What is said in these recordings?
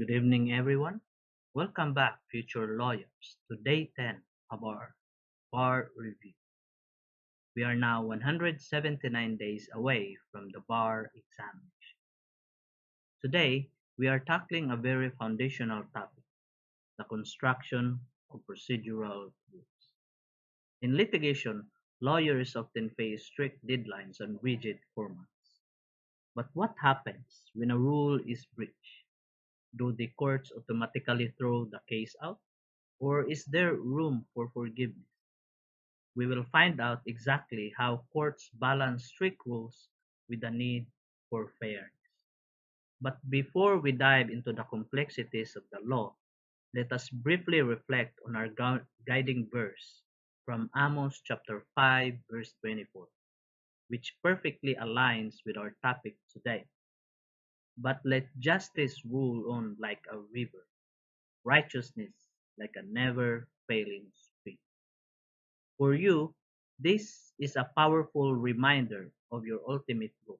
Good evening, everyone. Welcome back, future lawyers, to day 10 of our bar review. We are now 179 days away from the bar examination. Today, we are tackling a very foundational topic, the construction of procedural rules. In litigation, lawyers often face strict deadlines and rigid formats. But what happens when a rule is breached? Do the courts automatically throw the case out? Or is there room for forgiveness? We will find out exactly how courts balance strict rules with the need for fairness. But before we dive into the complexities of the law, let us briefly reflect on our guiding verse from Amos chapter 5 verse 24, which perfectly aligns with our topic today. But let justice rule on like a river, righteousness like a never failing stream. For you, this is a powerful reminder of your ultimate goal.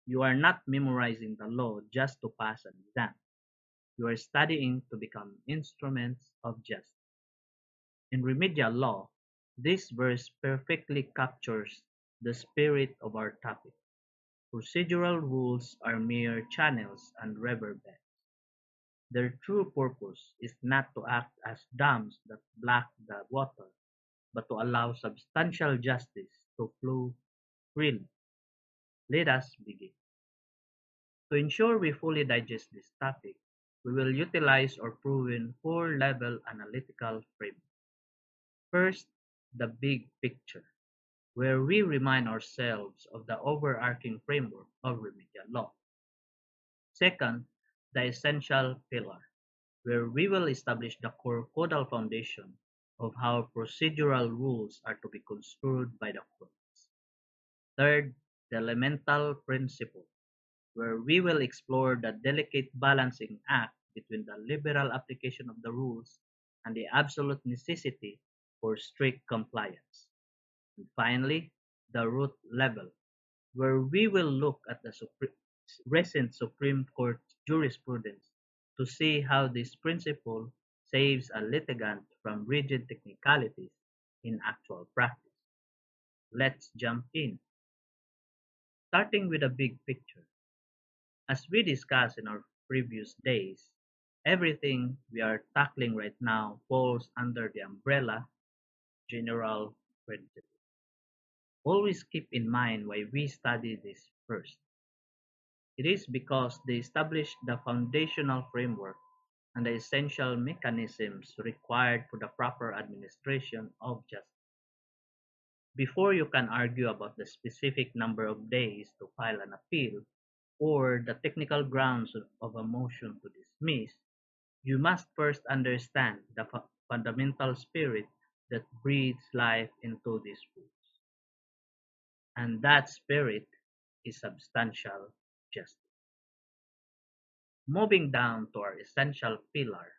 You are not memorizing the law just to pass an exam. You are studying to become instruments of justice. In remedial law, this verse perfectly captures the spirit of our topic. Procedural rules are mere channels and riverbeds. Their true purpose is not to act as dams that block the water, but to allow substantial justice to flow freely. Let us begin. To ensure we fully digest this topic, we will utilize our proven four-level analytical framework. First, the big picture, where we remind ourselves of the overarching framework of remedial law. Second, the essential pillar, where we will establish the core codal foundation of how procedural rules are to be construed by the courts. Third, the elemental principle, where we will explore the delicate balancing act between the liberal application of the rules and the absolute necessity for strict compliance. And finally, the root level, where we will look at the recent Supreme Court jurisprudence to see how this principle saves a litigant from rigid technicalities in actual practice. Let's jump in, starting with a big picture. As we discussed in our previous days, everything we are tackling right now falls under the umbrella general principle. Always keep in mind why we study this first. It is because they establish the foundational framework and the essential mechanisms required for the proper administration of justice. Before you can argue about the specific number of days to file an appeal or the technical grounds of a motion to dismiss, you must first understand the fundamental spirit that breathes life into these rules. And that spirit is substantial justice. Moving down to our essential pillar,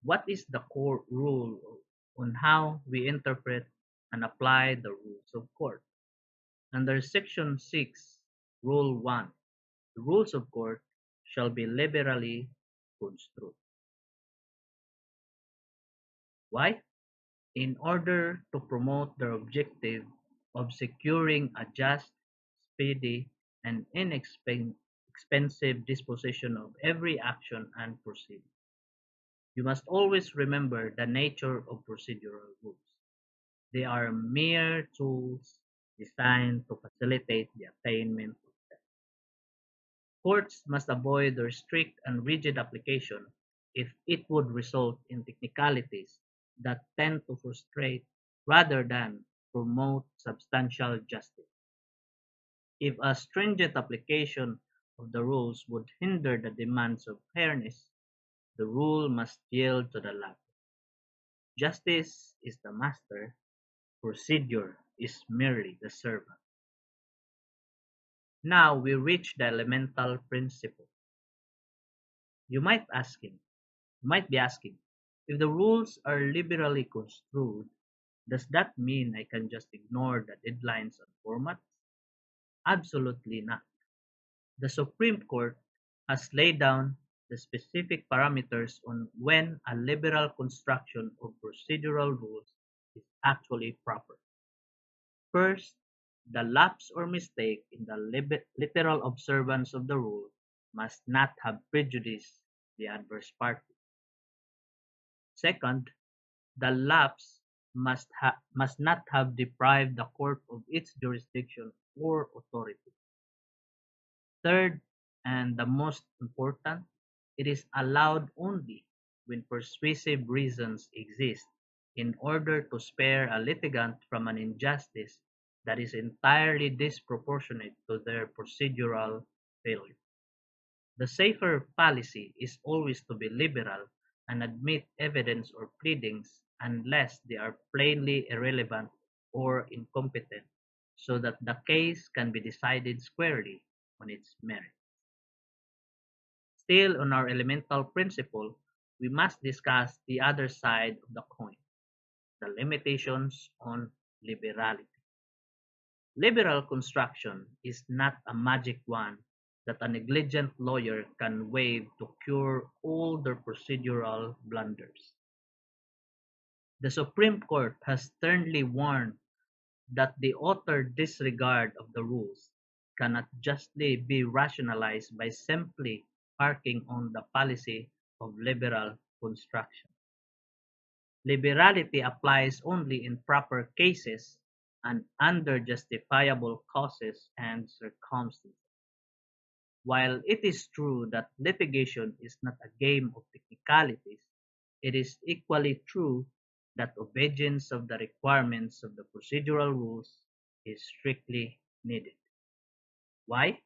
what is the core rule on how we interpret and apply the rules of court? Under Section 6, Rule 1, the rules of court shall be liberally construed. Why? In order to promote the objective of securing a just, speedy, and inexpensive disposition of every action and proceeding. You must always remember the nature of procedural rules. They are mere tools designed to facilitate the attainment of justice. Courts must avoid their strict and rigid application if it would result in technicalities that tend to frustrate rather than promote substantial justice. If a stringent application of the rules would hinder the demands of fairness, the rule must yield to the latter. Justice is the master, procedure is merely the servant. Now we reach the elemental principle. You might asking, you might be asking, if the rules are liberally construed, does that mean I can just ignore the deadlines and formats? Absolutely not. The Supreme Court has laid down the specific parameters on when a liberal construction of procedural rules is actually proper. First, the lapse or mistake in the literal observance of the rule must not have prejudiced the adverse party. Second, the lapse must not have deprived the court of its jurisdiction or authority. Third, and the most important, it is allowed only when persuasive reasons exist in order to spare a litigant from an injustice that is entirely disproportionate to their procedural failure. The safer policy is always to be liberal and admit evidence or pleadings unless they are plainly irrelevant or incompetent, so that the case can be decided squarely on its merits. Still on our elemental principle, we must discuss the other side of the coin, the limitations on liberality. Liberal construction is not a magic wand that a negligent lawyer can wave to cure all their procedural blunders. The Supreme Court has sternly warned that the utter disregard of the rules cannot justly be rationalized by simply parking on the policy of liberal construction. Liberality applies only in proper cases and under justifiable causes and circumstances. While it is true that litigation is not a game of technicalities, it is equally true that obedience of the requirements of the procedural rules is strictly needed. Why?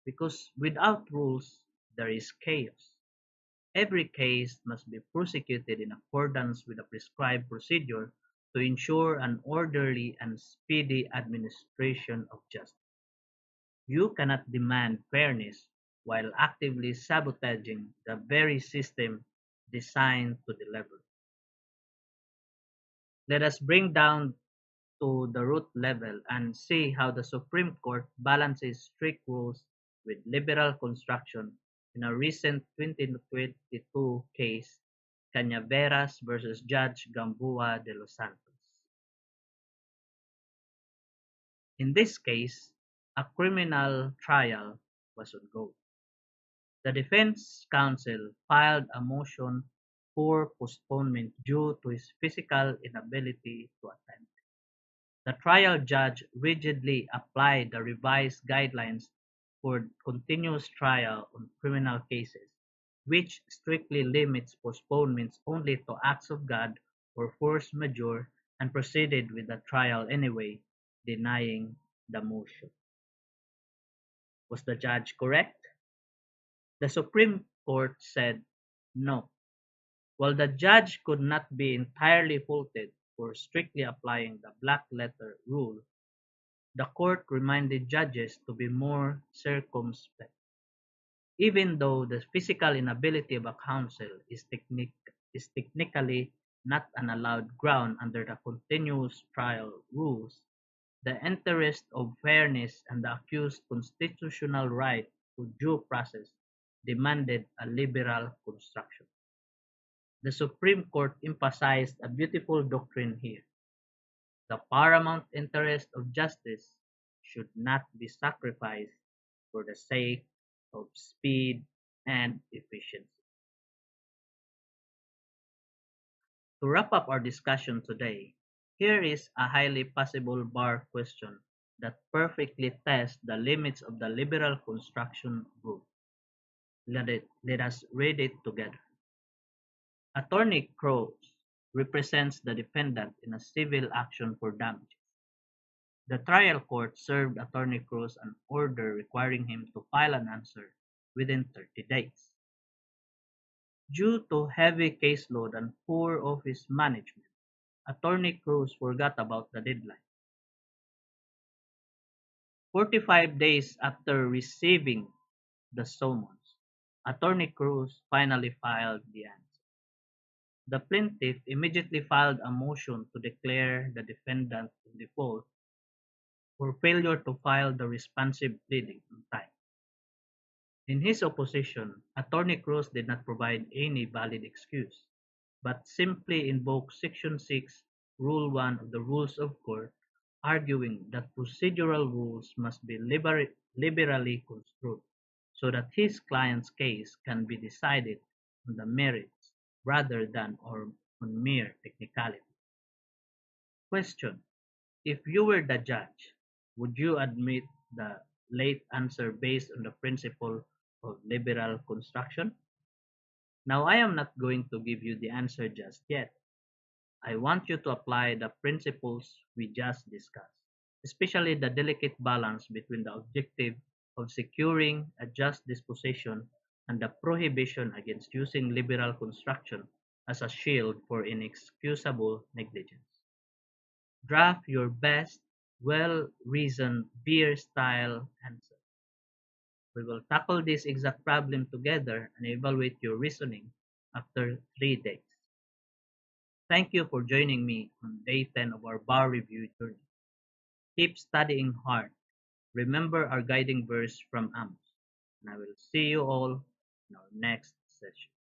Because without rules, there is chaos. Every case must be prosecuted in accordance with a prescribed procedure to ensure an orderly and speedy administration of justice. You cannot demand fairness while actively sabotaging the very system designed to deliver. Let us bring down to the root level and see how the Supreme Court balances strict rules with liberal construction in a recent 2022 case, Cañaveras versus Judge Gamboa de los Santos. In this case, a criminal trial was ongoing. The defense counsel filed a motion for postponement due to his physical inability to attend. The trial judge rigidly applied the revised guidelines for continuous trial on criminal cases, which strictly limits postponements only to acts of God or force majeure, and proceeded with the trial anyway, denying the motion. Was the judge correct? The Supreme Court said no. While the judge could not be entirely faulted for strictly applying the black letter rule, the court reminded judges to be more circumspect. Even though the physical inability of a counsel is technically not an allowed ground under the continuous trial rules, the interest of fairness and the accused's constitutional right to due process demanded a liberal construction. The Supreme Court emphasized a beautiful doctrine here. The paramount interest of justice should not be sacrificed for the sake of speed and efficiency. To wrap up our discussion today, here is a highly possible bar question that perfectly tests the limits of the liberal construction rule. Let us read it together. Attorney Crows represents the defendant in a civil action for damages. The trial court served Attorney Cruz an order requiring him to file an answer within 30 days. Due to heavy caseload and poor office management, Attorney Cruz forgot about the deadline. 45 days after receiving the summons, Attorney Cruz finally filed the answer. The plaintiff immediately filed a motion to declare the defendant in default for failure to file the responsive pleading on time. In his opposition, Attorney Cruz did not provide any valid excuse, but simply invoked Section 6, Rule 1 of the Rules of Court, arguing that procedural rules must be liberally construed so that his client's case can be decided on the merits rather than on mere technicality. Question: if you were the judge, would you admit the late answer based on the principle of liberal construction? Now, I am not going to give you the answer just yet. I want you to apply the principles we just discussed, especially the delicate balance between the objective of securing a just disposition and the prohibition against using liberal construction as a shield for inexcusable negligence. Draft your best, well-reasoned beer-style answer. We will tackle this exact problem together and evaluate your reasoning after 3 days. Thank you for joining me on day 10 of our bar review journey. Keep studying hard. Remember our guiding verse from Amos. And I will see you all in our next session.